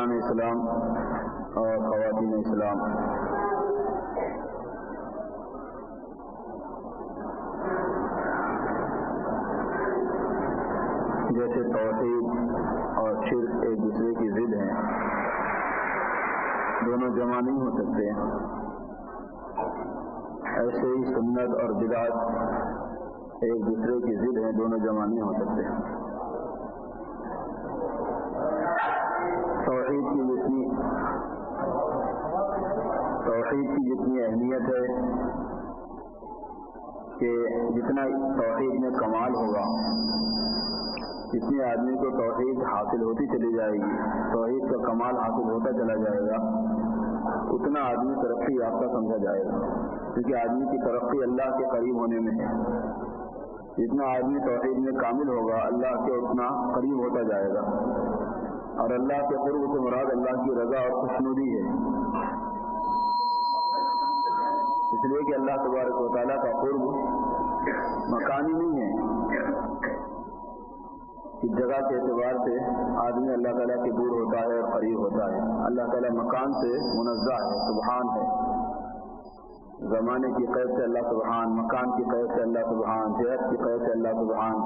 بزرگان اسلام اور خواتین اسلام، جیسے توحید اور شرک ایک دوسرے کی ضد ہیں، دونوں جمع نہیں ہو سکتے، ایسے ہی سنت اور بدعت ایک دوسرے کی ضد ہیں، دونوں جمع نہیں ہو سکتے۔ توحید کی جتنی اہمیت ہے کہ جتنا توحید میں کمال ہوگا، جتنے آدمی کو توحید حاصل ہوتی چلی جائے گی، توحید کا کمال حاصل ہوتا چلا جائے گا، اتنا آدمی ترقی یافتہ سمجھا جائے گا، کیونکہ آدمی کی ترقی اللہ کے قریب ہونے میں ہے۔ جتنا آدمی توحید میں کامل ہوگا، اللہ کے اتنا قریب ہوتا جائے گا، اور اللہ کے قرب سے مراد اللہ کی رضا اور خوشنودی ہے، اس لیے کہ اللہ تبارک و تعالیٰ کا قرب مکانی نہیں ہے، اس جگہ کے اعتبار سے آدمی اللہ تعالیٰ کے دور ہوتا ہے اور قریب ہوتا ہے۔ اللہ تعالیٰ مکان سے منزہ ہے، سبحان ہے، زمانے کی قید سے اللہ سبحان، مکان کی قید سے اللہ سبحان، جہت کی قید سے اللہ سبحان،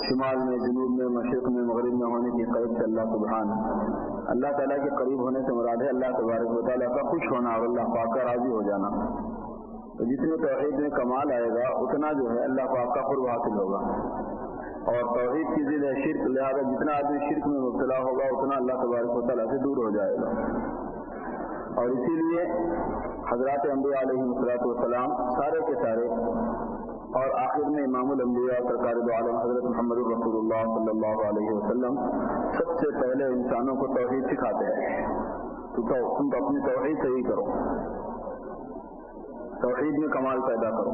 شمال میں، جنوب میں، مشرق میں، مغرب میں ہونے کی قید سے اللہ سبحان۔ اللہ تعالیٰ کے قریب ہونے سے مراد ہے اللہ تبارک و تعالیٰ کا خوش ہونا اور اللہ پاک کا راضی ہو جانا۔ تو جتنے توحید میں کمال آئے گا، اتنا جو ہے اللہ پاک کا قرب حاصل ہوگا، اور توحید کی ضد ہے شرک، لہذا جتنا آدمی شرک میں مبتلا ہوگا اتنا اللہ تبارک و تعالیٰ سے دور ہو جائے گا۔ اور اسی لیے حضرات انبیاء علیہ السلام سارے کے سارے، اور آخر میں امام الانبیاء سرکار دو عالم حضرت محمد رسول اللہ صلی اللہ علیہ وسلم سب سے پہلے انسانوں کو توحید سکھاتے ہیں، تو تم اپنی توحید صحیح کرو، توحید میں کمال پیدا کرو،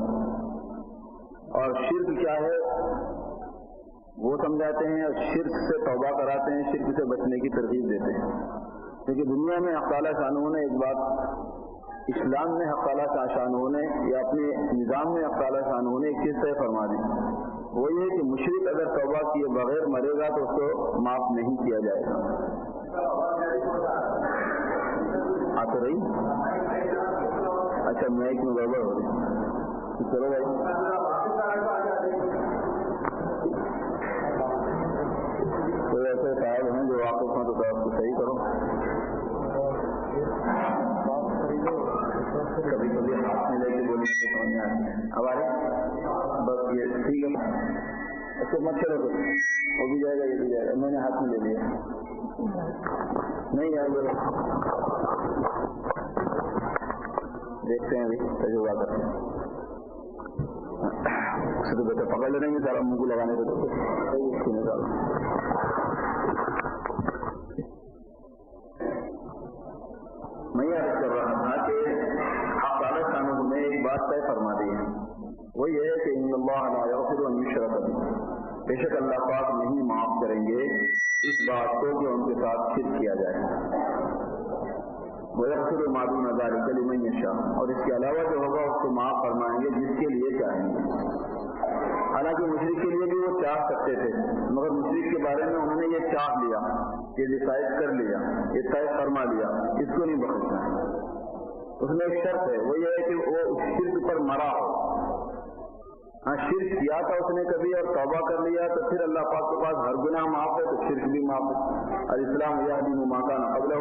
اور شرک کیا ہے وہ سمجھاتے ہیں، اور شرک سے توبہ کراتے ہیں، شرک سے بچنے کی ترغیب دیتے ہیں، کیونکہ دنیا میں حق تعالیٰ شانہ نے ایک بات، اسلام میں حق تعالیٰ شانہ نے یا اپنے نظام میں حق تعالیٰ شانہ نے ایک چیز طے فرما دی، وہ یہ کہ مشرک اگر توبہ کیے بغیر مرے گا تو اس کو معاف نہیں کیا جائے گا۔ آ تو رہی؟ اچھا میک میں گڑبڑ ہو رہی، چلو بھائی، کوئی ایسے صاحب ہیں جو واقف ہیں تو آپ کو صحیح کرو، کبھی کبھی ہاتھ میں لے کے بولنے سے سمجھ میں آتی ہے، اب آ رہے بس یہ ٹھیک ہے، اس کو مت کرو، وہ بھی جائے گا یہ بھی جائے گا، میں نے ہاتھ میں لے لیا نہیں یار، بولو دیکھتے ہیں ابھی تجربہ کرتے ہیں، اس سے تو بیٹا پکڑ لے رہیں گے سارا منہ کو لگانے کو، تو نکالو۔ میں یہ عرض کر رہا تھا کہ حق تعالیٰ شانہ نے ایک بات طے فرما دی ہے، وہ یہ ہے کہ ان اللہ لا یغفر ان یشرک بہ، بے شک اللہ پاک نہیں معاف کریں گے اس بات کو کہ ان کے ساتھ شرک کیا جائے، وَيَغْفِرُ مَا دُونَ ذَلِكَ لِمَن يَشَاءُ، اور اس کے علاوہ جو ہوگا اس کو معاف فرمائیں گے جس کے لیے چاہیں گے۔ حالانکہ مشرک کے لیے بھی وہ چاہ سکتے تھے، مگر مشرک کے بارے میں انہوں نے یہ چاہ لیا، یہ ڈیسائڈ کر لیا، یہ طے فرما لیا، اس کو نہیں بخشنا۔ اس میں ایک شرط ہے، وہ یہ ہے کہ وہ اس شرک پر مرا ہو، ہاں شرک کیا تھا اس نے کبھی اور توبہ کر لیا تو پھر اللہ پاک کے پاس ہر گناہ معاف ہے تو شرک بھی معاف ہے۔ اور اسلام یہدی ما کان قبلہ،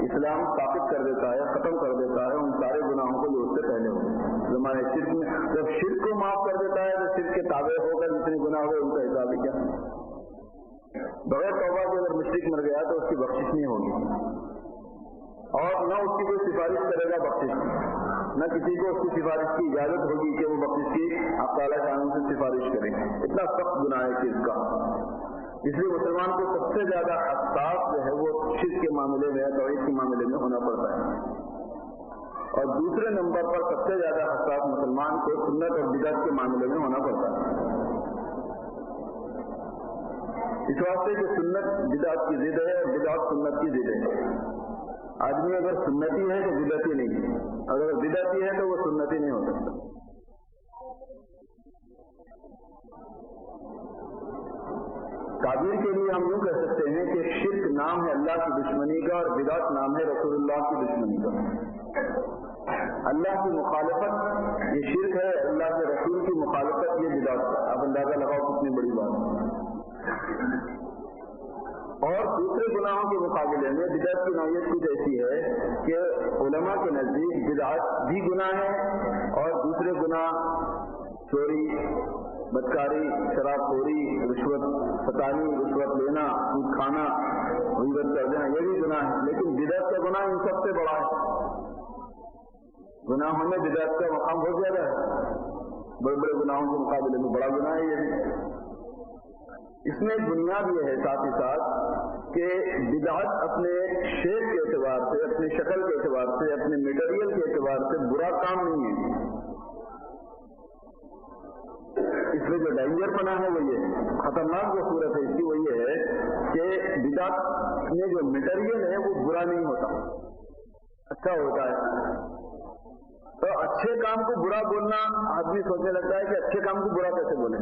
اسلام ثابت کر دیتا ہے، ختم کر دیتا ہے ان سارے گناہوں کو جو اس سے پہلے ہوئے زمانے شرک میں۔ جب شرک کو معاف کر دیتا ہے تو شرک کے تابع ہو کر جتنے گناہ ہوئے ان کا حساب ہی کیا؟ بغیر توبہ کے اگر مشرک مر گیا تو اس کی بخشش نہیں ہوگی، اور نہ اس کی کوئی سفارش کرے گا بخشش کی، نہ کسی کو اس کی سفارش کی اجازت ہوگی کہ وہ بخشش کی حق تعالیٰ قانون سے سفارش کرے۔ اتنا سخت گناہ ہے چیز کا، اس لیے مسلمان کو سب سے زیادہ حساس جو ہے وہ شرک کے معاملے میں، توحید کے معاملے میں ہونا پڑتا ہے، اور دوسرے نمبر پر سب سے زیادہ حساس مسلمان کو سنت اور بدعت کے معاملے میں ہونا پڑتا ہے۔ اس واسطے کہ سنت بدعت کی ضد ہے اور بدعت سنت کی ضد ہے۔ آدمی اگر سنتی ہے تو بدعتی نہیں ہے، اگر بدعتی ہے تو وہ سنتی نہیں ہو سکتا۔ تعبیر کے لیے ہم یوں کہہ سکتے ہیں کہ شرک نام ہے اللہ اللہ کی دشمنی کا، اور بدعت نام ہے رسول اللہ کی دشمنی کا۔ اللہ کی مخالفت یہ شرک ہے، اللہ کے رسول کی مخالفت یہ بدعت ہے۔ آپ اندازہ لگاؤ کتنی بڑی بات ہے۔ اور دوسرے گناہوں کے مقابلے میں بدعت کی نوعیت کچھ ایسی ہے کہ علماء کے نزدیک بدعت بھی گناہ ہے، اور دوسرے گناہ چوری، بدکاری، شراب خوری، رشوت ستانی، رشوت لینا، سود کھانا، غیبت کر دینا، یہ بھی گناہ ہے۔ لیکن بدعت کا گناہ ان سب سے بڑا ہے۔ گناہوں میں بدعت کا مقام بہت زیادہ ہے، بڑے بڑے گناہوں کے مقابلے میں بڑا گناہ ہے یہ بھی۔ اس میں بنیاد یہ ہے ساتھ ہی ساتھ کہ بدعت اپنے شیپ کے اعتبار سے، اپنی شکل کے اعتبار سے، اپنے میٹیریل کے اعتبار سے برا کام نہیں ہے۔ اس میں جو ڈینجر پنا ہے وہ یہ ہے، خطرناک جو صورت ہے اس کی وہ یہ ہے کہ بدعت میں جو میٹیریل ہے وہ برا نہیں ہوتا، اچھا ہوتا ہے۔ تو اچھے کام کو برا بولنا، آدمی سوچنے لگتا ہے کہ اچھے کام کو برا کیسے بولیں۔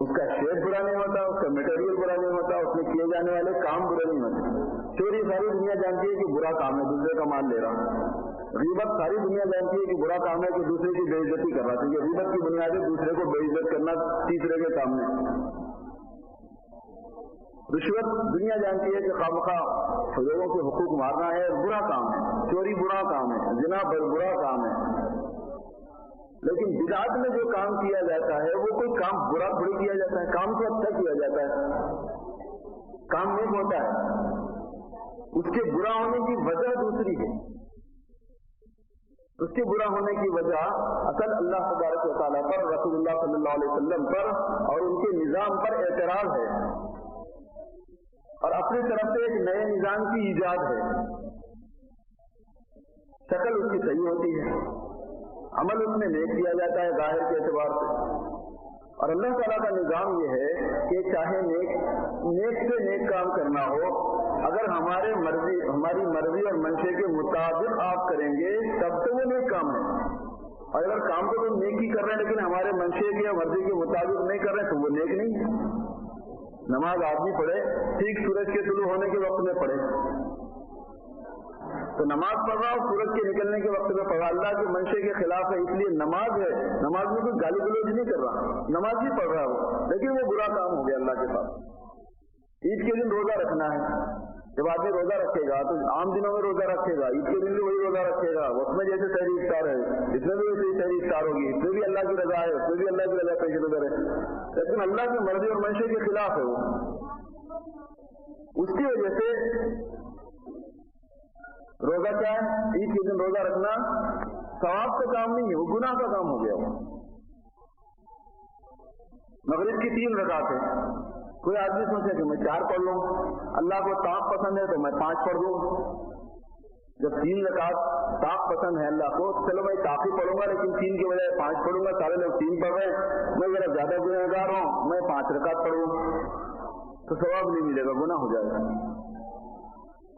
اس کا شیپ برا نہیں ہوتا، اس کا میٹیریل برا نہیں ہوتا، اس میں کیے جانے والے کام برے نہیں ہوتے۔ چوری ساری دنیا جانتی ہے کہ برا کام ہے، دوسرے کا مال لے رہا۔ غیبت ساری دنیا جانتی ہے کہ برا کام ہے کہ دوسرے کی بے عزتی کر رہا ہے، کیونکہ غیبت کی بنیاد ہے دوسرے کو بے عزت کرنا تیسرے کے سامنے۔ رشوت دنیا جانتی ہے کہ خواہ لوگوں کے حقوق مارنا ہے، برا کام ہے، چوری برا کام ہے، زنا برا کام ہے۔ لیکن بدعت میں جو کام کیا جاتا ہے وہ کوئی کام برا تھوڑی کیا جاتا ہے، کام تو اچھا کیا جاتا ہے، کام نیک ہوتا ہے۔ اس کے برا ہونے کی وجہ دوسری ہے، اس کے برا ہونے کی وجہ اصل اللہ تبارک و تعالیٰ پر، رسول اللہ صلی اللہ علیہ وسلم پر اور ان کے نظام پر اعتراض ہے، اور اپنی طرف سے ایک نئے نظام کی ایجاد ہے۔ شکل اس کی صحیح ہوتی ہے، عمل اس میں نیک کیا جاتا ہے ظاہر کے اعتبار سے، اور اللہ تعالیٰ کا نظام یہ ہے کہ چاہے نیک سے نیک کام کرنا ہو، اگر ہماری مرضی اور منشے کے مطابق آپ کریں گے تب تو وہ نیک کام ہے، اور اگر کام تو تم نیک ہی کر رہے ہیں لیکن ہمارے منشے کے یا مرضی کے مطابق نہیں کر رہے تو وہ نیک نہیں ہے۔ نماز آدمی پڑھے ٹھیک سورج کے طلوع ہونے کے وقت میں پڑھے، تو نماز پڑھ رہا اور سورج کے نکلنے کے وقت میں پڑھا، اللہ کے منشے کے خلاف ہے، اس لیے نماز ہے، نماز میں کوئی گالی گلوچ نہیں کر رہا، نماز ہی پڑھ رہا ہو، لیکن وہ برا کام ہو گیا اللہ کے پاس۔ عید کے دن روزہ رکھنا ہے، جب آدمی روزہ رکھے گا تو عام دنوں میں روزہ رکھے گا، عید کے دن بھی وہی روزہ رکھے گا، اس میں جیسے سحری افطار ہے اس میں بھی ویسے سحری افطار ہوگی، اس میں بھی اللہ کی رضا ہے، اس میں بھی اللہ کی رضا پیش نظر ہے، لیکن اللہ کی مرضی اور منشے کے خلاف ہے وہ۔ اس کی وجہ سے روزہ کیا ہے؟ عید کے دن روزہ رکھنا ثواب کا کام نہیں ہے، وہ گناہ کا کام ہو گیا وہ۔ مغرب کی 3 رکعت ہے، کوئی آدمی سوچے کہ میں 4 پڑھ لوں، اللہ کو طاق پسند ہے تو میں 5 پڑھ لوں۔ جب 3 رکعت طاق پسند ہے اللہ کو، چلو میں طاق ہی پڑھوں گا لیکن 3 کی بجائے 5 پڑھوں گا، سارے لوگ 3 پڑھ رہے ہیں، میں ذرا زیادہ گنہگار ہوں، میں 5 رکعت پڑھوں تو ثواب نہیں ملے گا، گناہ ہو جائے گا۔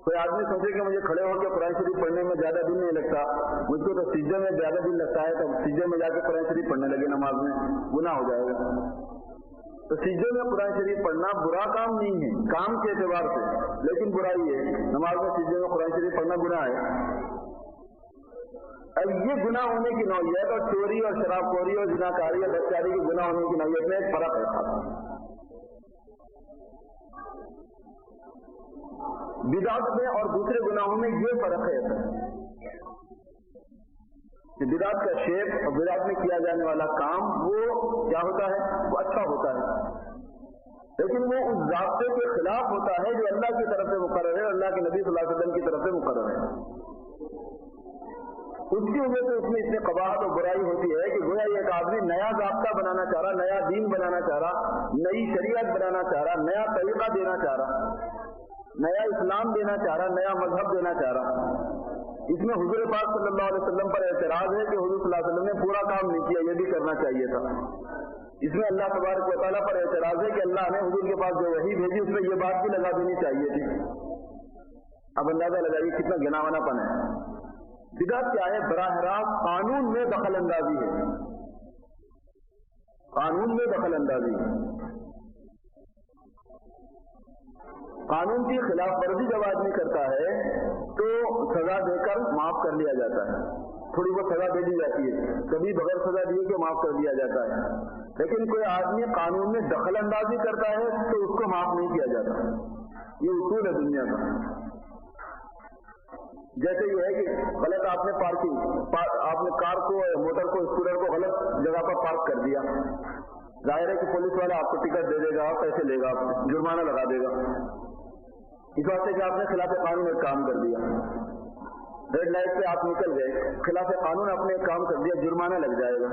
کوئی آدمی سوچے کہ مجھے کھڑے ہو کے قرآن شریف پڑھنے میں زیادہ دن نہیں لگتا، مجھ کو تو سجدے میں زیادہ دن لگتا ہے، تو سجدے میں جا کے قرآن شریف پڑھنے لگے نماز میں، گناہ ہو جائے گا۔ تو سجدے میں قرآن شریف پڑھنا برا کام نہیں ہے کام کے اعتبار سے، لیکن برائی ہے، نماز میں سجدے میں قرآن شریف پڑھنا گناہ ہے۔ اب یہ گناہ ہونے کی نوعیت اور چوری اور شراب خوری اور زناکاری اور بدکاری کی گناہ ہونے کی نوعیت میں ایک فرق ہے۔ بدعت میں اور دوسرے گناہوں میں یہ فرق ہے کہ بدعت کا شیپ اور بدعت میں کیا جانے والا کام وہ کیا ہوتا ہے؟ وہ اچھا ہوتا ہے، لیکن وہ اس ضابطے کے خلاف ہوتا ہے جو اللہ کی طرف سے مقرر ہے، اللہ کے نبی صلی اللہ علیہ وسلم کی طرف سے مقرر ہے۔ اس کی وجہ سے اس میں اتنی قباحت اور برائی ہوتی ہے کہ گویا ایک آدمی نیا ضابطہ بنانا چاہ رہا، نیا دین بنانا چاہ رہا، نئی شریعت بنانا چاہ رہا، نیا طریقہ دینا چاہ رہا، نیا اسلام دینا چاہ رہا، نیا مذہب دینا چاہ رہا۔ اس میں حضور پاک صلی اللہ علیہ وسلم پر اعتراض ہے کہ حضور صلی اللہ علیہ وسلم نے پورا کام نہیں کیا، یہ بھی کرنا چاہیے تھا۔ اس میں اللہ تبارک و تعالیٰ پر اعتراض ہے کہ اللہ نے حضور کے پاس جو وحی بھیجی اس میں یہ بات بھی لگا دینی چاہیے تھی۔ اب اندازہ لگائیے کتنا گناونا پن ہے۔ بدعت کیا ہے؟ براہ راست قانون میں دخل اندازی ہے، قانون میں دخل اندازی ہے۔ قانون کی خلاف ورزی جب آدمی کرتا ہے تو سزا دے کر معاف کر لیا جاتا ہے، تھوڑی بہت سزا دے دی جاتی ہے، کبھی بغیر سزا دیے کہ معاف کر دیا جاتا ہے. لیکن کوئی آدمی قانون میں دخل اندازی کرتا ہے تو اس کو معاف نہیں کیا جاتا. یہ اصول ہے دنیا کا. جیسے یہ ہے کہ غلط آپ نے آپ نے کار کو، موٹر کو، اسکوٹر کو غلط جگہ پر پارک کر دیا، ظاہر ہے کہ پولیس والا آپ کو ٹکٹ دے دے گا، پیسے لے گا، جرمانہ لگا دے گا. اس واسطے کہ آپ نے خلاف قانون ایک کام کر دیا. ریڈ لائٹ پہ آپ نکل گئے، خلاف قانون آپ نے ایک کام کر دیا، جرمانہ لگ جائے گا.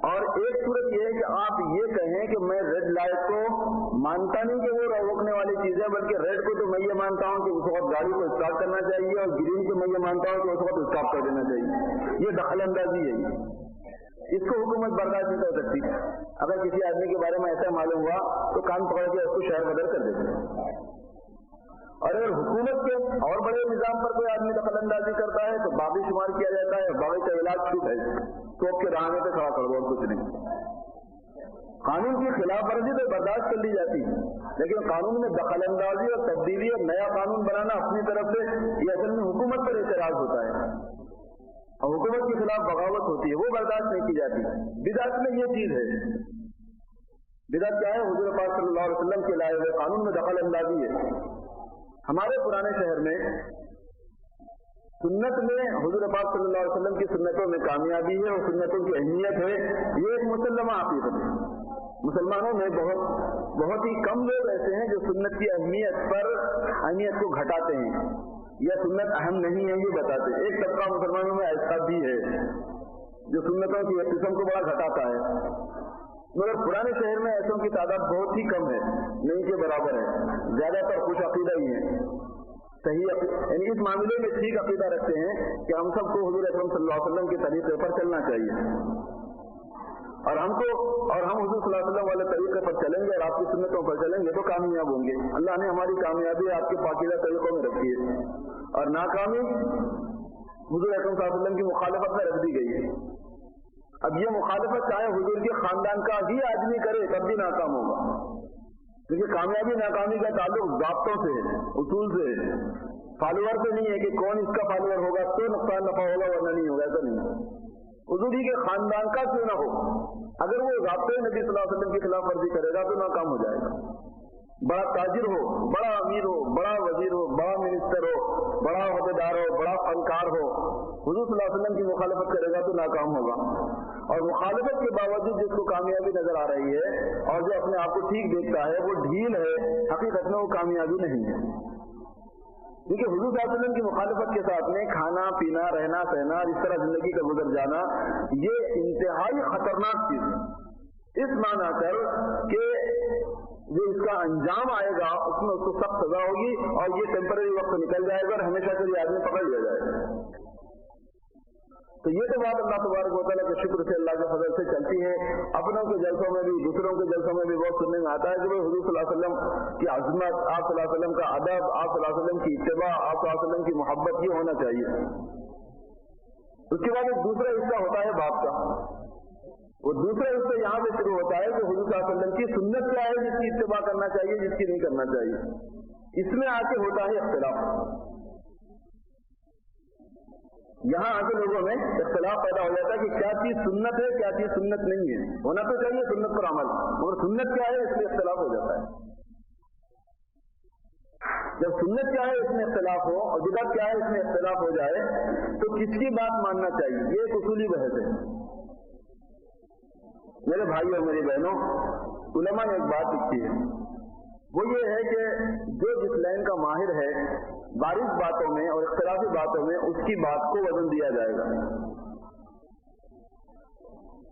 اور ایک صورت یہ ہے کہ آپ یہ کہیں کہ میں ریڈ لائٹ کو مانتا نہیں کہ وہ روکنے والی چیز ہے، بلکہ ریڈ کو تو میں یہ مانتا ہوں کہ اس وقت گاڑی کو اسٹارٹ کرنا چاہیے، اور گرین کو میں یہ مانتا ہوں کہ اس وقت اسٹاپ کر دینا چاہیے. یہ دخل اندازی ہے. اس کو حکومت برداشت نہیں کر سکتی. اگر کسی آدمی کے بارے میں ایسا معلوم ہوا تو کان پکڑ کے اس کو شہر بدل کر دیتے ہیں. اور اگر حکومت کے اور بڑے نظام پر کوئی آدمی دخل اندازی کرتا ہے تو باغی شمار کیا جاتا ہے. باغی کا علاج چھوٹ ہے، توپ کے رہنے پہ کھڑا کر دو اور کچھ نہیں. قانون کی خلاف ورزی تو برداشت کر لی جاتی ہے، لیکن قانون میں دخل اندازی اور تبدیلی اور نیا قانون بنانا اپنی طرف سے یہ اصل میں حکومت پر اعتراض ہوتا ہے اور حکومت کے خلاف بغاوت ہوتی ہے، وہ برداشت نہیں کی جاتی. بدعت میں یہ چیز ہے. بدعت کیا ہے؟ حضور پاک صلی اللہ علیہ وسلم کے لائے ہوئے قانون میں دخل اندازی ہے. ہمارے پرانے شہر میں سنت میں حضور پاک صلی اللہ علیہ وسلم کی سنتوں میں کامیابی ہے اور سنتوں کی اہمیت ہے. یہ ایک مسلمہ عقیدت ہے. مسلمانوں میں بہت ہی کم لوگ ایسے ہیں جو سنت کی اہمیت کو گھٹاتے ہیں یا سنت اہم نہیں ہے یہ بتاتے ہیں. ایک طبقہ مسلمانوں میں ایسا بھی ہے جو سنتوں کی قسم کو بڑا گھٹاتا ہے. مگر پرانے شہر میں ایسوں کی تعداد بہت ہی کم ہے، نہیں کے برابر ہے. زیادہ تر خوش عقیدہ ہی ہیں، صحیح یعنی اس معاملے میں ٹھیک عقیدہ رکھتے ہیں کہ ہم سب کو حضور اکرم صلی اللہ علیہ وسلم کے طریقے پر چلنا چاہیے، اور ہم حضور صلی اللہ علیہ وسلم والے طریقے پر چلیں گے اور آپ کی سنتوں پر چلیں گے تو کامیاب ہوں گے. اللہ نے ہماری کامیابی آپ کے پاکیزہ طریقوں میں رکھی ہے، اور ناکامی حضور اکرم صلی اللہ علیہ وسلم کی مخالفت میں رکھ دی گئی ہے. اب یہ مخالفت چاہے حضور کے خاندان کا ہی آدمی کرے تب بھی ناکام ہوگا، کیونکہ کامیابی ناکامی کا تعلق ضابطوں سے ہے، اصول سے ہے، فالوور سے نہیں ہے کہ کون اس کا فالوور ہوگا تو نقصان نفع ہوگا ورنہ نہیں ہوگا. ایسا نہیں. حضور ہی کے خاندان کا کیوں نہ ہو، اگر وہ ضابطے نبی صلی اللہ علیہ وسلم کی خلاف ورزی کرے گا تو ناکام ہو جائے گا. بڑا تاجر ہو، بڑا امیر ہو، بڑا وزیر ہو، بڑا منسٹر ہو، بڑا عہدیدار ہو، بڑا فنکار ہو، حضور صلی اللہ علیہ وسلم کی مخالفت کرے گا تو ناکام ہوگا. اور مخالفت کے باوجود جس کو کامیابی نظر آ رہی ہے اور جو اپنے آپ کو ٹھیک دیکھتا ہے وہ ڈھیل ہے، حقیقت میں وہ کامیابی نہیں ہے. کیونکہ حضور صلی اللہ علیہ وسلم کی مخالفت کے ساتھ میں کھانا پینا، رہنا سہنا، اس طرح زندگی کا گزر جانا یہ انتہائی خطرناک چیز ہے. اس معنی کر کہ جو اس کا انجام آئے گا اس میں اس کو سخت سزا ہوگی اور یہ ٹیمپرری وقت نکل جائے گا اور ہمیشہ کے لیے آدمی پکڑ لیا جائے گا. تو یہ تو بات اللہ تبارک و تعالیٰ کے شکر سے، اللہ کے فضل سے چلتی ہے. اپنوں کے جلسوں میں بھی، دوسروں کے جلسوں میں بھی بہت سننے میں آتا ہے کہ حضور صلی اللہ علیہ وسلم کی عظمت، آپ صلی اللہ علیہ وسلم کا ادب، آپ صلی اللہ علیہ وسلم کی اتباع، آپ صلی اللہ علیہ وسلم کی محبت یہ ہونا چاہیے. اس کے بعد ایک دوسرا حصہ ہوتا ہے بات کا. وہ دوسرا حصہ یہاں سے شروع ہوتا ہے کہ حضور صلی اللہ علیہ وسلم کی سنت کیا ہے جس کی اتباع کرنا چاہیے، جس کی نہیں کرنا چاہیے. اس میں آ کے ہوتا ہے اختلاف. یہاں آ کے لوگوں میں اختلاف پیدا ہو جاتا ہے کہ کیا چیز سنت ہے، کیا چیز سنت نہیں ہے. ہونا تو چاہیے سنت پر عمل، مگر سنت کیا ہے اس میں اختلاف ہو جاتا ہے. جب سنت کیا ہے اس میں اختلاف ہو اور بدعت کیا ہے اس میں اختلاف ہو جائے تو کس کی بات ماننا چاہیے، یہ ایک اصولی بحث ہے. میرے بھائی اور میری بہنوں، علماء نے ایک بات لکھی ہے، وہ یہ ہے کہ جو جس لائن کا ماہر ہے بارش باتوں میں اور اختلافی باتوں میں اس کی بات کو وزن دیا جائے گا.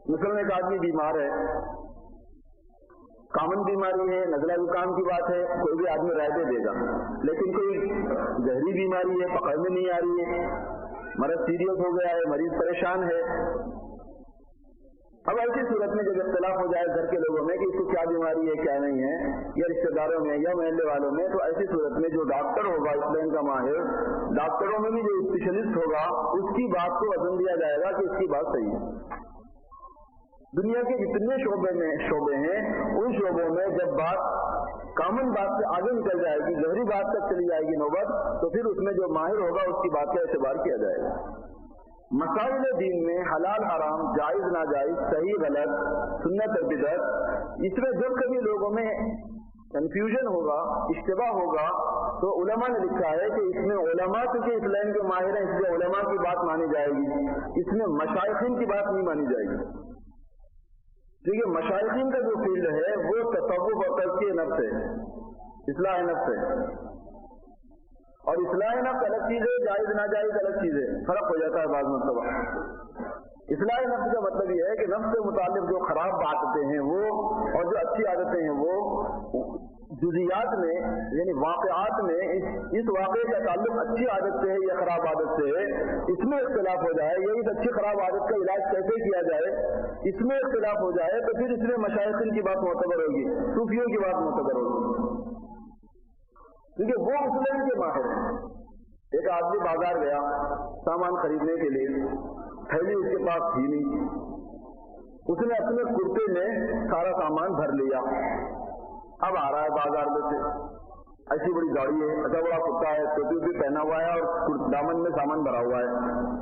مثلاً ایک آدمی بیمار ہے، کامن بیماری ہے، نزلہ زکام کی بات ہے، کوئی بھی آدمی رائے دے گا. لیکن کوئی گہری بیماری ہے، پکڑ میں نہیں آ رہی ہے، مرض سیریس ہو گیا ہے، مریض پریشان ہے. اب ایسی صورت میں جب اختلاف ہو جائے گھر کے لوگوں میں کہ اس کو کیا بیماری ہے کیا نہیں ہے، یا رشتے داروں میں یا محلے والوں میں، تو ایسی صورت میں جو ڈاکٹر ہوگا اس لائن کا ماہر، ڈاکٹروں میں بھی جو اسپیشلسٹ ہوگا اس کی بات کو وزن دیا جائے گا کہ اس کی بات صحیح ہے. دنیا کے جتنے شعبے ہیں ان شعبوں میں جب بات کامن بات سے آگے نکل جائے گی، ظاہری بات تک چلی جائے گی نوبت، تو پھر اس میں جو ماہر ہوگا اس کی بات کا اعتبار کیا جائے گا۔ مسائل دین میں حلال حرام، جائز ناجائز، صحیح غلط، سنت اور بدعت، اس میں جب کبھی لوگوں میں کنفیوژن ہوگا، اشتباہ ہوگا، تو علماء نے لکھا ہے کہ اس میں علماء کے اس لائن کے ماہر ہیں، اس لیے علماء کی بات مانی جائے گی، اس میں مشائخین کی بات نہیں مانی جائے گی، کیونکہ مشائخین کا جو فیلڈ ہے وہ تصوف اور تزکیہ نفس ہے، اصلاح نفس ہے، اور اصلاح نفس الگ چیز ہے، جائز ناجائز الگ چیز ہے، فرق ہو جاتا ہے بعض مرتبہ۔ اصلاح نفس کا مطلب یہ ہے کہ نفس سے متعلق جو خراب عادتیں ہیں وہ اور جو اچھی عادتیں ہیں وہ جزیات میں یعنی واقعات میں اس واقعے کا تعلق اچھی عادت سے ہے یا خراب عادت سے ہے، اس میں اختلاف ہو جائے یا اس اچھی خراب عادت کا علاج کیسے کیا جائے اس میں اختلاف ہو جائے، تو پھر اس میں مشائخین کی بات معتبر ہوگی، صوفیوں کی بات معتبر ہوگی، کیونکہ وہ اصلاح کے ماہر ہیں۔ ایک آدمی بازار گیا سامان خریدنے کے لیے، تھیلی اس کے پاس تھی نہیں، اس نے اپنے کرتے میں سارا سامان بھر لیا، اب آ رہا ہے بازار میں سے، ایسی بڑی گاڑی ہے، ایسا بڑا کرتا ہے، ٹوپی بھی پہنا ہوا ہے اور دامن میں سامان بھرا ہوا ہے۔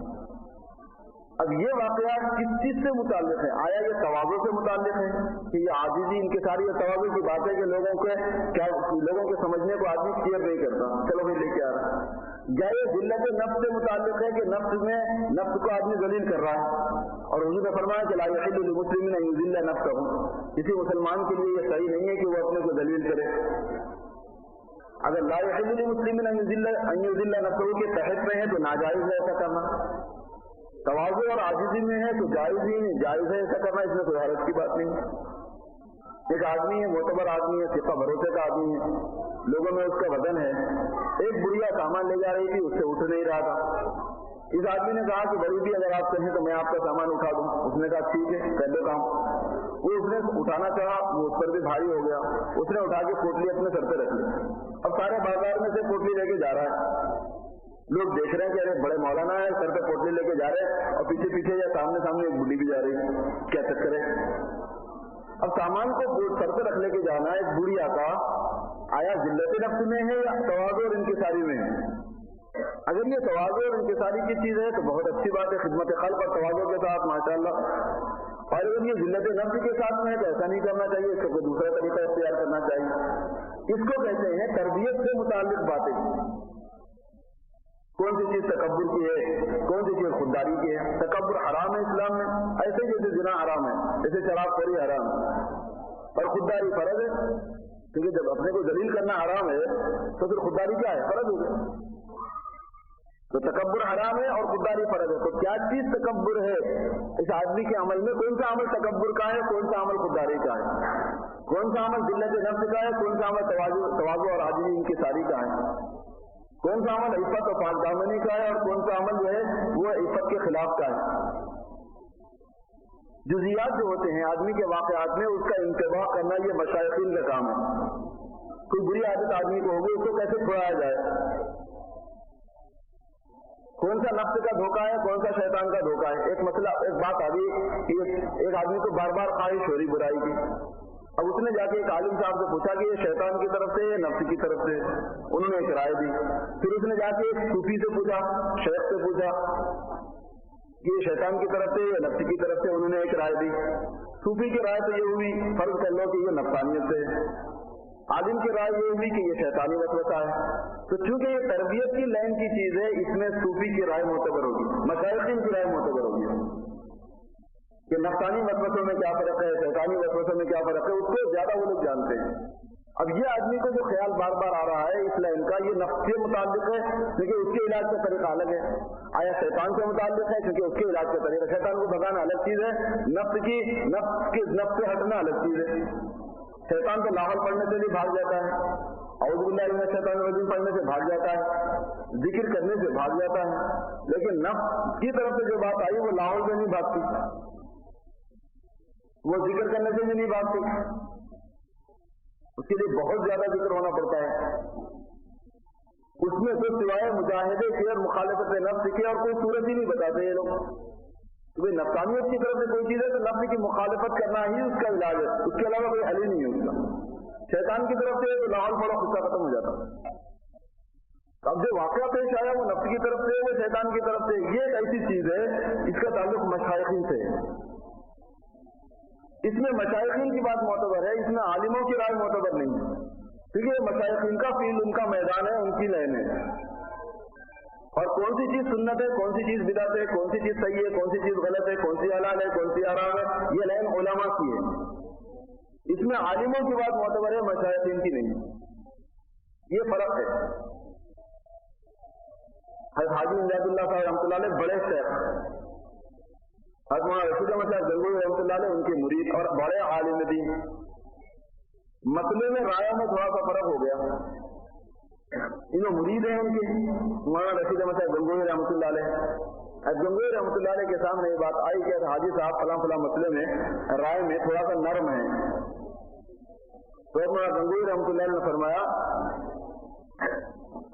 اب یہ واقعہ کس چیز سے متعلق ہے؟ آیا یہ تواضع سے متعلق ہے کہ یہ عاجزی انکساری اور تواضع کی بات ہے کہ لوگوں کے سمجھنے کو آدمی کلیئر نہیں کرتا، چلو بھائی لے کے آ رہا ہے، یا یہ ذلت نفس سے متعلق ہے کہ نفس کو آدمی ذلیل کر رہا ہے، اور حضور نے فرمایا کہ لا یحل للمسلم ان یذل نفسه، کسی مسلمان کے لیے یہ صحیح نہیں ہے کہ وہ اپنے کو ذلیل کرے۔ اگر لا یحل للمسلم ان یذل نفسه کے تحت میں ہے تو ناجائز ہے ایسا کرنا، تواضع اور عاجزی میں ہے تو جائز ہی نہیں، جائز ہے ایسا کرنا، اس میں کوئی حرج کی بات نہیں۔ ایک آدمی ہے، معتبر آدمی ہے، ثقہ بھروسے کا آدمی ہے، لوگوں میں اس کا وزن ہے، ایک بڑھیا سامان لے جا رہی تھی، اس سے اٹھ نہیں رہا تھا، اس آدمی نے کہا کہ بڑی بھی اگر آپ کہیں تو میں آپ کا سامان اٹھا دوں، اس نے کہا ٹھیک ہے کر دیتا ہوں، وہ اس نے اٹھانا چاہا، وہ اس پر بھی بھاری ہو گیا، اس نے اٹھا کے پوٹلی اپنے سر پہ رکھ لی، اب سارے بازار میں سے پوٹلی لے کے جا رہا ہے، لوگ دیکھ رہے ہیں کہ ارے بڑے مولانا ہے، سر پہ پوٹلی لے کے جا رہے ہیں، اور پیچھے پیچھے یا سامنے ایک بڈھی بھی جا رہی ہے، کیا چکر ہے؟ اب سامان کو سر پہ رکھ لے کے جانا ایک بڑھیا کا آیا ذلت نفس میں ہے یا تواضع اور انکساری میں ہے؟ اگر یہ تواضع اور انکساری کی چیز ہے تو بہت اچھی بات ہے، خدمت خلق اور تواضع کے ساتھ ماشاءاللہ، اور اگر یہ ذلت نفس کے ساتھ میں ہے تو ایسا نہیں کرنا چاہیے، اس کو کوئی دوسرا طریقہ اختیار کرنا چاہیے۔ اس کو کہتے ہیں تربیت سے متعلق باتیں، کون سی چیز تکبر کی ہے، کون سی چیز خودداری کی ہے۔ تکبر حرام ہے اسلام میں، ایسے جیسے زنا حرام ہے، جیسے شراب خوری حرام ہے، اور خودداری فرض ہے، کیونکہ جب اپنے کو ذلیل کرنا حرام ہے تو پھر خودداری کیا ہے؟ فرض ہو گیا۔ تو تکبر حرام ہے اور خودداری فرض ہے، تو کیا چیز تکبر ہے اس آدمی کے عمل میں؟ کون سا عمل تکبر کا ہے، کون سا عمل خودداری کا ہے، کون سا عمل ذلت نفس کا ہے، کون سا عمل تواضع اور عاجزی انکساری کا ہے، کون سا عمل عفت اور پاک دامنی کا ہے، اور کون سا عمل جو ہے وہ عفت کے خلاف کا ہے۔ جزیات جو ہوتے ہیں آدمی کے واقعات میں اس کا انتباہ کرنا یہ مشائخین کا کام ہے۔ کوئی بری عادت آدمی کو ہوگی، اس کو کیسے چھڑایا جائے، کون سا نفس کا دھوکہ ہے، کون سا شیطان کا دھوکہ ہے۔ ایک مسئلہ، ایک بات آ گئی کہ ایک آدمی کو بار بار خواہش ہو رہی برائی کی، اب اس نے جا کے ایک عالم صاحب سے پوچھا کہ یہ شیطان کی طرف سے یا نفس کی طرف سے، انہوں نے ایک رائے دی، پھر اس نے جا کے ایک صوفی سے پوچھا، شیخ سے پوچھا کہ یہ شیطان کی طرف سے یا نفس کی طرف سے، انہوں نے ایک رائے دی، صوفی کی رائے تو یہ ہوئی فرض کر لو کہ یہ نفسانیت سے ہے، عالم کی رائے یہ ہوئی کہ یہ شیطانی وسوسہ ہے۔ تو چونکہ یہ تربیت کی لائن کی چیز ہے، اس میں صوفی کی رائے معتبر ہوگی، مشائخین کی رائے معتبر ہوگی کہ نفسانی وسوسوں میں کیا فرق ہے، شیطانی وسوسوں میں کیا فرق ہے، اس کو زیادہ وہ لوگ جانتے ہیں۔ اب یہ آدمی کو جو خیال بار بار آ رہا ہے اس لائن کا، یہ نفس سے متعلق ہے کیونکہ اس کے علاج کا طریقہ الگ ہے، آیا شیطان سے متعلق ہے کیونکہ اس کے علاج کا طریقہ، شیطان کو بھگانا الگ چیز ہے، نفس سے ہٹنا الگ چیز ہے۔ شیطان تو لاحول پڑھنے سے بھی بھاگ جاتا ہے، اعوذ باللہ من الشیطان الرجیم پڑھنے سے بھاگ جاتا ہے، ذکر کرنے سے بھاگ جاتا ہے، لیکن نفس کی طرف سے جو بات آئی وہ لاحول سے نہیں بھاگتی، وہ ذکر کرنے سے بھی نہیں بھاگتی، اس کے لیے بہت زیادہ ذکر ہونا پڑتا ہے، اس میں تو سوائے مجاہدے کی اور مخالفت نفس کی اور کوئی صورت ہی نہیں بتاتے یہ لوگ، تو نفسانیت کی طرف سے کوئی چیز ہے تو نفس کی مخالفت کرنا ہی اس کا علاج ہے، اس کے علاوہ کوئی حل ہی نہیں ہے اس کا۔ شیطان کی طرف سے تو لاحول پڑا غصہ ختم ہو جاتا۔ اب جو واقعہ پیش آیا وہ نفس کی طرف سے، وہ شیطان کی طرف سے، یہ ایک ایسی چیز ہے اس کا تعلق مشائخین سے ہے۔ اس میں مشائخین کی بات معتبر ہے، اس میں عالموں کی رائے معتبر نہیں ہے، کیونکہ مشائخین کا فیلڈ، ان کا میدان ہے، ان کی لین ہے، اور کون سی چیز سنت ہے، کون سی چیز بدعت ہے، کون سی چیز صحیح ہے، کون سی چیز غلط ہے، کون سی حلال ہے، کون سی حرام ہے، یہ لین علماء کی ہے۔ اس میں عالموں کی بات معتبر ہے، مشائخین کی نہیں، یہ فرق ہے۔ حضرت حاجی امداد اللہ صاحب رحمۃ اللہ علیہ بڑے شیخ، حضرت مولانا رشید احمد صاحب گنگوئی رحمۃ اللہ علیہ ان کے مرید اور بڑے عالم دین، مسئلے میں رائے میں تھوڑا سا فرق ہو گیا، انہوں مرید ہیں ان کے مولانا رشید احمد صاحب گنگوئی رحمۃ اللہ علیہ۔ حضرت گنگوئی رحمۃ اللہ علیہ کے سامنے یہ بات آئی کہ حاجی صاحب فلاں فلاں مسئلے میں رائے میں تھوڑا سا نرم ہے، تو مولانا گنگوئی رحمۃ اللہ علیہ نے فرمایا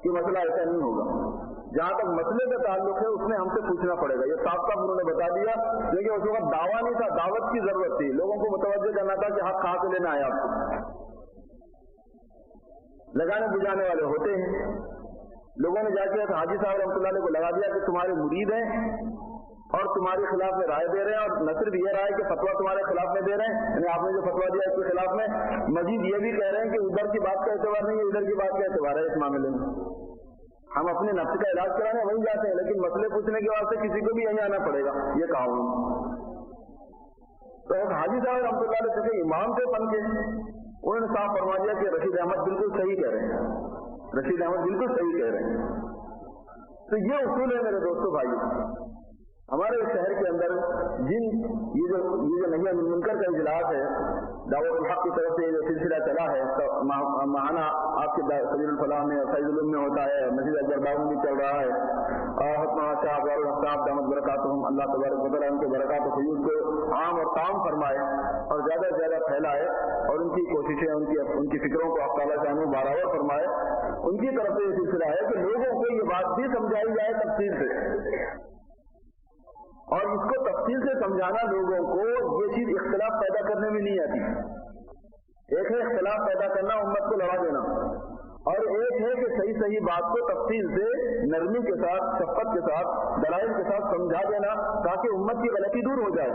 کہ مسئلہ ایسا نہیں ہوگا، جہاں تک مسئلے کا تعلق ہے اس میں ہم سے پوچھنا پڑے گا۔ یہ صاف صاف انہوں نے بتا دیا، لیکن اس وقت دعویٰ نہیں تھا، دعوت کی ضرورت تھی، لوگوں کو متوجہ کرنا تھا کہ حق کہاں سے لینا ہے۔ آپ کو لگانے بجانے والے ہوتے ہیں، لوگوں نے جا کے حاجی صاحب رحمۃ اللہ علیہ کو لگا دیا کہ تمہارے مرید ہیں اور تمہارے خلاف میں رائے دے رہے ہیں، اور نہ صرف یہ رائے کہ فتویٰ تمہارے خلاف میں دے رہے ہیں، یعنی آپ نے جو فتویٰ دیا اس کے خلاف میں، مزید یہ بھی کہہ رہے ہیں کہ ادھر کی بات کا اعتبار نہیں ہے، ادھر کی بات کا اعتبار ہے۔ اس معاملے میں ہم اپنے نفس کا علاج کرانے وہیں جاتے ہیں، لیکن مسئلے پوچھنے کے واسطے کسی کو بھی یہیں آنا پڑے گا، یہ کہا ہوں۔ تو حاجی صاحب رحمۃ اللہ علیہ کے امام سے بن کے انہوں نے صاف فرما دیا کہ رشید احمد بالکل صحیح کہہ رہے ہیں، رشید احمد بالکل صحیح کہہ رہے ہیں۔ تو یہ اصول ہے میرے دوستوں بھائی، ہمارے شہر کے اندر جن یہ جو نہی عن المنکر کا اجلاس ہے، دعوت الحق کی طرف سے جو سلسلہ چلا ہے، ماہانہ آپ کے سبیل الفلاح میں، فیض العلوم میں ہوتا ہے، مسجد اجر باغ میں بھی چل رہا ہے، اور صاحب دامت برکاتہم، اللہ تبارک و تعالیٰ ان کے برکات و فیوز کو عام اور تام فرمائے اور زیادہ سے زیادہ پھیلائے، اور ان کی کوششیں، ان کی فکروں کو اللہ تعالیٰ سے برابر فرمائے۔ ان کی طرف سے یہ سلسلہ ہے کہ لوگوں کو یہ بات بھی سمجھائی جائے تفصیل سے، اور اس کو تفصیل سے سمجھانا لوگوں کو، یہ چیز اختلاف پیدا کرنے میں نہیں آتی۔ ایک ہے اختلاف پیدا کرنا، امت کو لڑا دینا، اور ایک ہے کہ صحیح صحیح بات کو تفصیل سے نرمی کے ساتھ، شفقت کے ساتھ، دلائل کے ساتھ سمجھا دینا، تاکہ امت کی غلطی دور ہو جائے۔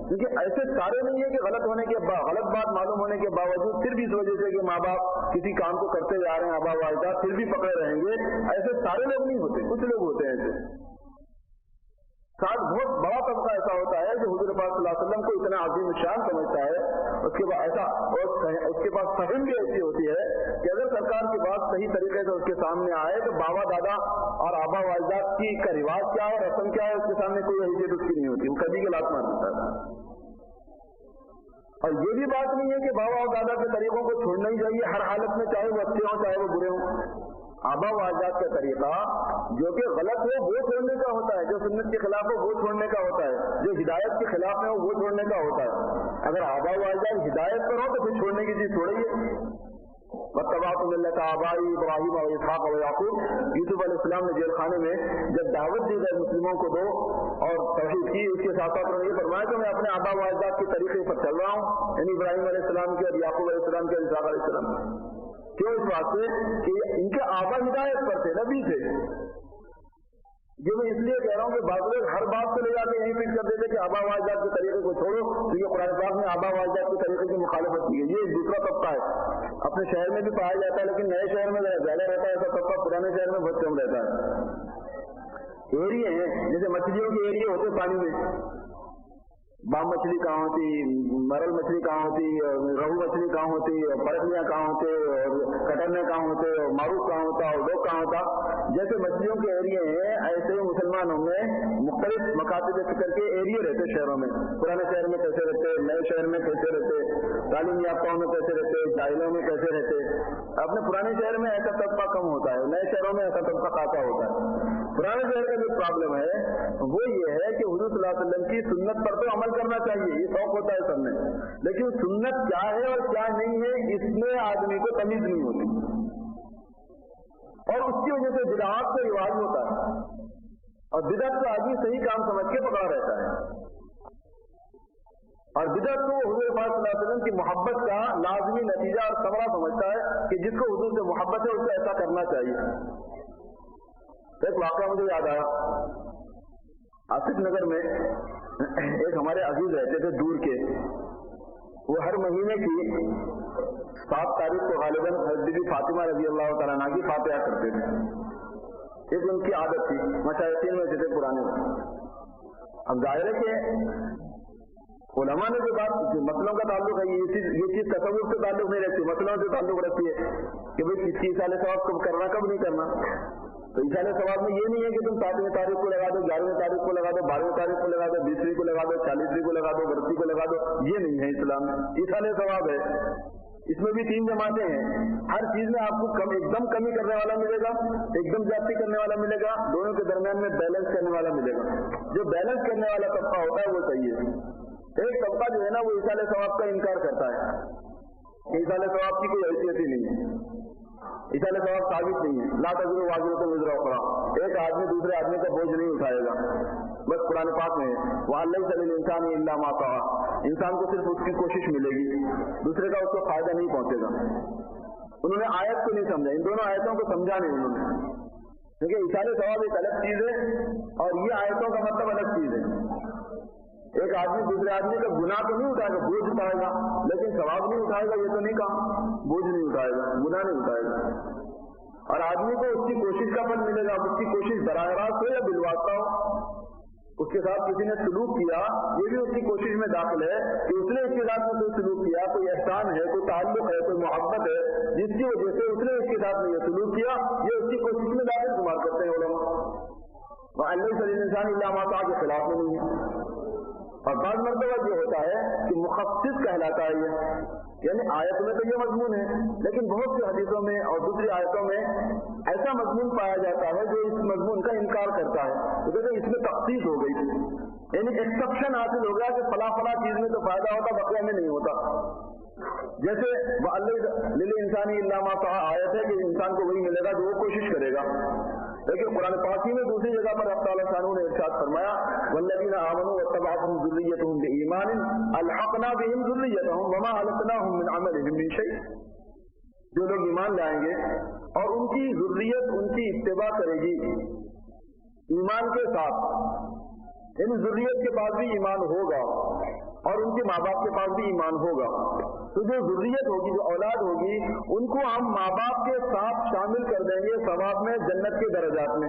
کیونکہ ایسے سارے نہیں ہے کہ غلط ہونے کے غلط بات معلوم ہونے کے باوجود پھر بھی اس وجہ سے کہ ماں باپ کسی کام کو کرتے جا رہے ہیں، آبا والدہ پھر بھی پکڑے رہیں گے، ایسے سارے لوگ نہیں ہوتے، کچھ لوگ ہوتے ہیں ایسے۔ ساتھ بہت بڑا طبقہ ایسا ہوتا ہے جو حضور پاک صلی اللہ علیہ وسلم کو اتنا عظیم شان سمجھتا ہے، اس کے بعد ایسا، اور اس کے پاس فہم بھی ایسی ہوتی ہے کہ اگر سرکار کی بات صحیح طریقے سے اس کے سامنے آئے تو بابا دادا اور آبا والدہ کا رواج کیا ہے، رسم کیا ہے، اس کے سامنے کوئی حیثیت اس کی نہیں ہوتی، وہ کبھی کے لات مار دیتا ہے۔ اور یہ بھی بات نہیں ہے کہ بابا اور دادا کے طریقوں کو چھوڑنا ہی چاہیے ہر حالت میں، چاہے وہ اچھے ہوں چاہے وہ برے ہوں۔ آبا و اجداد کا طریقہ جو کہ غلط ہو وہ چھوڑنے کا ہوتا ہے، جو سنت کے خلاف ہو وہ چھوڑنے کا ہوتا ہے، جو ہدایت کے خلاف ہے وہ چھوڑنے کا ہوتا ہے۔ اگر آبا و اجداد ہدایت پر ہو تو پھر چھوڑنے کی چیز چھوڑیے۔ واتبعت ملت آبائی ابراہیم و اسحاق و یعقوب، یوسف علیہ السلام نے جیل خانے میں جب دعوت دی گئی مسلموں کو دو اور توحید کی، اس کے ساتھ ساتھ انہوں نے یہ فرمایا کہ میں اپنے آبا و اجداد کے طریقے پر چل رہا ہوں، یعنی ابراہیم علیہ السلام کے اور یعقوب علیہ السلام کے اور اسحاق علیہ السلام۔ کیوں؟ اس بات سے کہ ان کے آبا ہدایت پر تھے، نبی تھے۔ جو میں اس لیے کہہ رہا ہوں کہ بعض لوگ ہر بات کو لے جا کے یہیں فٹ کر دیتے کہ آبا و اجداد کے طریقے کو چھوڑو، کیونکہ قرآن پاک میں آبا و اجداد کے طریقے کی مخالفت کی ہے۔ یہ دوسرا طبقہ ہے، اپنے شہر میں بھی پایا جاتا ہے، لیکن نئے شہر میں زیادہ رہتا ہے ایسا طبقہ، پرانے شہر میں بہت کم رہتا ہے۔ ایریے ہیں، جیسے مچھلیوں کے ایریے ہوتے پانی میں، بام مچھلی کہاں ہوتی، مرل مچھلی کہاں ہوتی، رہو مچھلی کہاں ہوتی، پرکھلیاں کہاں ہوتے، اور کٹرنے کہاں ہوتے، اور معروف کہاں ہوتا، اور ڈوک کہاں ہوتا۔ جیسے مچھلیوں کے ایریے ہیں، ایسے مسلمانوں میں مختلف مکاتب فکر کے ایریے رہتے شہروں میں۔ پرانے شہر میں کیسے رہتے، نئے شہر میں کیسے رہتے، تعلیم یافتاؤں میں کیسے رہتے، جاہلوں میں کیسے رہتے۔ اپنے پرانے شہر میں ایسا طبقہ کم ہوتا ہے، نئے شہروں میں ایسا طبقہ خاصا ہوتا ہے۔ پرانے شہر کا جو پرابلم ہے وہ یہ ہے کہ حضور صلی اللہ علیہ وسلم کی سنت پر تو عمل کرنا چاہیے، یہ شوق ہوتا ہے سب میں، لیکن سنت کیا ہے اور کیا نہیں ہے اس میں آدمی کو تمیز نہیں ہوتی، اور اس کی وجہ سے بدعات کا رواج ہوتا ہے، اور بدعت کا آدمی صحیح کام سمجھ کے پکڑا رہتا ہے۔ اور بدعت کو حضور پاک صلی اللہ علیہ وسلم کی محبت کا لازمی نتیجہ اور ثمرہ سمجھتا ہے کہ جس کو حضور سے محبت ہے اس کو ایسا کرنا چاہیے. ایک واقعہ مجھے یاد آیا. آصف نگر میں ایک ہمارے عزیز رہتے تھے دور کے. وہ ہر مہینے کی 7 تاریخ کو غالباً حضرت فاطمہ رضی اللہ تعالیٰ عنہ کی فاتحہ کرتے تھے. ایک ان کی عادت تھی. مشائخین میں سے تھے پرانے. اب ظاہر ہے کہ علماء نے جو بات مسئلوں کا تعلق ہے یہ چیز تصور سے تعلق نہیں رکھتی, مسئلوں سے تعلق رکھتی ہے کہ بھائی کس کی ایصال ثواب کب کرنا کب نہیں کرنا. تو ایصال ثواب میں یہ نہیں ہے کہ تم 7ویں تاریخ کو لگا دو, 11ویں تاریخ کو لگا دو, 12ویں تاریخ کو لگا دو, 20ویں کو لگا دو, 40ویں کو لگا دو, 31ویں کو لگا دو. یہ نہیں ہے اسلام میں. ایصال ثواب ہے. اس میں بھی 3 جماعتیں ہیں. ہر چیز میں آپ کو ایک دم کمی کرنے والا ملے گا, ایک دم زیادتی کرنے والا ملے گا, دونوں کے درمیان میں بیلنس کرنے والا ملے گا. جو بیلنس کرنے والا طبقہ ہوتا ہے وہ صحیح ہے. ایک طبقہ جو ہے نا وہ ایصال ثواب کا انکار کرتا ہے. ایصال ثواب کی کوئی حیثیت ہی نہیں ہے. ایصال ثواب ثابت نہیں ہے. لا تزر واجرۃ وزر اخرى. ایک آدمی دوسرے آدمی کا بوجھ نہیں اٹھائے گا. بس قرآن پاک میں وَأَن لَيْسَ لِلْإِنسَانِ إِلَّا مَا سَعَىٰ. انسان کو صرف اس کی کوشش ملے گی, دوسرے کا اس کو فائدہ نہیں پہنچے گا. انہوں نے آیت کو نہیں سمجھا, ان دونوں آیتوں کو سمجھا نہیں انہوں نے. کیونکہ ایصال ثواب ایک الگ چیز ہے اور یہ آیتوں کا مطلب الگ چیز ہے. ایک آدمی دوسرے آدمی کا گناہ تو نہیں اٹھائے گا, بوجھ اٹھائے گا, لیکن ثواب نہیں اٹھائے گا. یہ تو نہیں کہا بوجھ نہیں اٹھائے گا, گناہ نہیں اٹھائے گا. اور آدمی کو اس کی کوشش کا پھل ملے گا. اس کی کوشش براہ راست ہو یا بالواسطہ ہو, اس کے ساتھ کسی نے سلوک کیا, یہ بھی اس کی کوشش میں داخل ہے کہ اس نے اس کے ساتھ میں کوئی سلوک کیا, کوئی احسان ہے, کوئی تعلق ہے, کوئی محبت ہے, جس کی وجہ سے اس نے اس کے ساتھ میں یہ سلوک کیا, یہ اس کی کوشش میں داخل شمار کرتے ہیں علماء. وَأَن لَيْسَ لِلْإِنسَانِ إِلَّا مَا سَعَىٰ کے خلاف میں نہیں ہے. اور بعض مرتبہ یہ ہوتا ہے کہ مخصص کہلاتا ہے یہ, یعنی آیت میں تو یہ مضمون ہے لیکن بہت سی حدیثوں میں اور دوسری آیتوں میں ایسا مضمون پایا جاتا ہے جو اس مضمون کا انکار کرتا ہے. تو کہتے ہیں اس میں تخصیص ہو گئی, یعنی ایکسپشن حاصل ہو گیا کہ فلاں فلاں چیز میں تو فائدہ ہوتا, بقیہ میں نہیں ہوتا. جیسے لِلْإِنسَانِ إِلَّا مَا سَعَىٰ آیت ہے کہ انسان کو وہی ملے گا جو وہ کوشش کرے گا. لیکن قرآن پاک میں دوسری جگہ پر اللہ تعالیٰ عنہ نے ارشاد فرمایا وَالَّذِينَ آمَنُوا وَاتَّبَعَتْهُمْ ذُرِّيَّتُهُم بِإِيمَانٍ أَلْحَقْنَا بِهِمْ ذُرِّيَّتَهُمْ وَمَا أَلَتْنَاهُم مِّنْ عَمَلِهِم مِّن شَيْءٍ. جو لوگ ایمان لائیں گے اور ان کی ذریت ان کی اتباع کرے گی ایمان کے ساتھ, یعنی ذریت کے پاس بھی ایمان ہوگا اور ان کے ماں باپ کے پاس بھی ایمان ہوگا, تو جو ذریت ہوگی, جو اولاد ہوگی, ان کو ہم ماں باپ کے ساتھ شامل کر دیں گے ثواب میں, جنت کے درجات میں.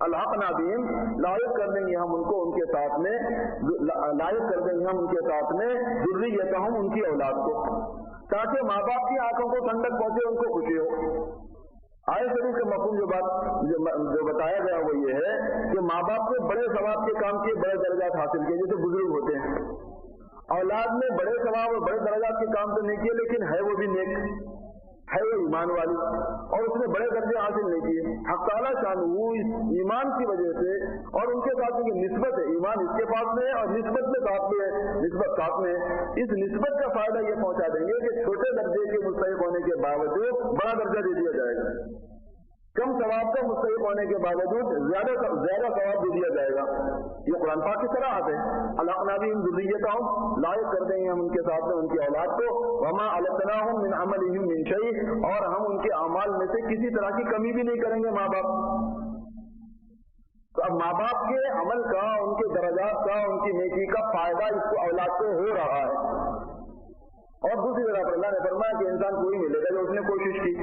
الحقنا بہم, لائق کر دیں گے ہم ان کو ان کے ساتھ میں, لائق کر دیں گے ہم ان کے ساتھ میں ذریتہم, ان کی اولاد کو, تاکہ ماں باپ کی آنکھوں کو ٹھنڈک پہنچے, ان کو خوشی ہو. آئے شریف کے مفہوم جو بتایا گیا وہ یہ ہے کہ ماں باپ کے بڑے ثواب کے کام کیے, بڑے درجات حاصل کیے, جیسے بزرگ ہوتے ہیں. اولاد میں بڑے ثواب اور بڑے درجات کے کام تو نہیں کیے, لیکن ہے وہ بھی نیک, ہے وہ ایمان والی, اور اس نے بڑے درجے حاصل نہیں کیے. حق تعالیٰ شانہ اس ایمان کی وجہ سے اور ان کے ساتھ جو نسبت ہے, ایمان اس کے پاس میں ہے اور نسبت میں ساتھ میں ہے, نسبت ساتھ میں ہے, اس نسبت کا فائدہ یہ پہنچا دیں گے کہ چھوٹے درجے کے مستحق ہونے کے باوجود بڑا درجہ دے دیا جائے گا, کم ثواب کا مستحق ہونے کے باوجود زیادہ ثواب دے دیا جائے گا. یہ قرآن پاک کی صراحت ہے. الحقنا بہم ذریتہم, لائق کر دیں گے ہم ان کے ساتھ میں ان کی اولاد کو, وما التناہم من عملہم من شیء, اور ہم ان کے اعمال میں سے کسی طرح کی کمی بھی نہیں کریں گے ماں باپ. تو اب ماں باپ کے عمل کا, ان کے درجات کا, ان کی نیکی کا فائدہ اس کو اولاد کو ہو رہا ہے. اور دوسری جگہ پر اللہ نے فرمایا کہ انسان کوئی ملے گا جو اس نے کوشش کی.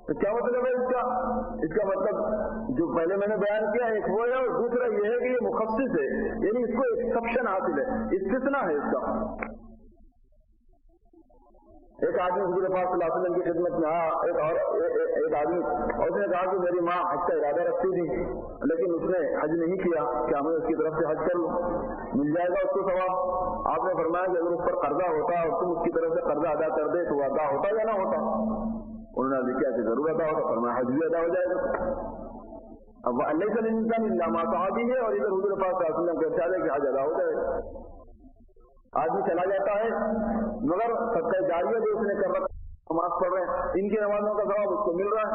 تو کیا مطلب ہے اس کا مطلب جو پہلے میں نے بیان کیا ایک وہ ہے, اور دوسرا یہ ہے کہ یہ مخصص ہے, یعنی اس کو ایکسپشن حاصل ہے, استثناء ہے اس کا. ایک آدمی حضور پاک صلی اللہ علیہ وسلم کی خدمت میں آیا, ایک آدمی, اور اس نے کہا کہ میری ماں حج کا ارادہ رکھتی تھی لیکن اس نے حج نہیں کیا, کیا میں اس کی طرف سے حج کر لوں, مل جائے گا اس کو ثواب. آپ نے فرمایا کہ اگر اس پر قرضہ ہوتا اور تم اس کی طرف سے قرضہ ادا کر دے تو ادا ہوتا یا نہ ہوتا. انہوں نے کیا کہ ضرور ادا ہوگا, فرمایا حج بھی ادا ہو جائے گا. اب وہ اللہ صلی اللہ علیہ وسلم صحابی ہے اور ادھر حضور پاک صلی اللہ علیہ وسلم کا ارشاد ہے کہ حج ادا ہو جائے گا. آدمی چلا جاتا ہے مگر صدقہ جاریہ جو اس نے کر رکھا, نماز پڑھ رہے ہیں, ان کی نمازوں کا ثواب اس کو مل رہا ہے,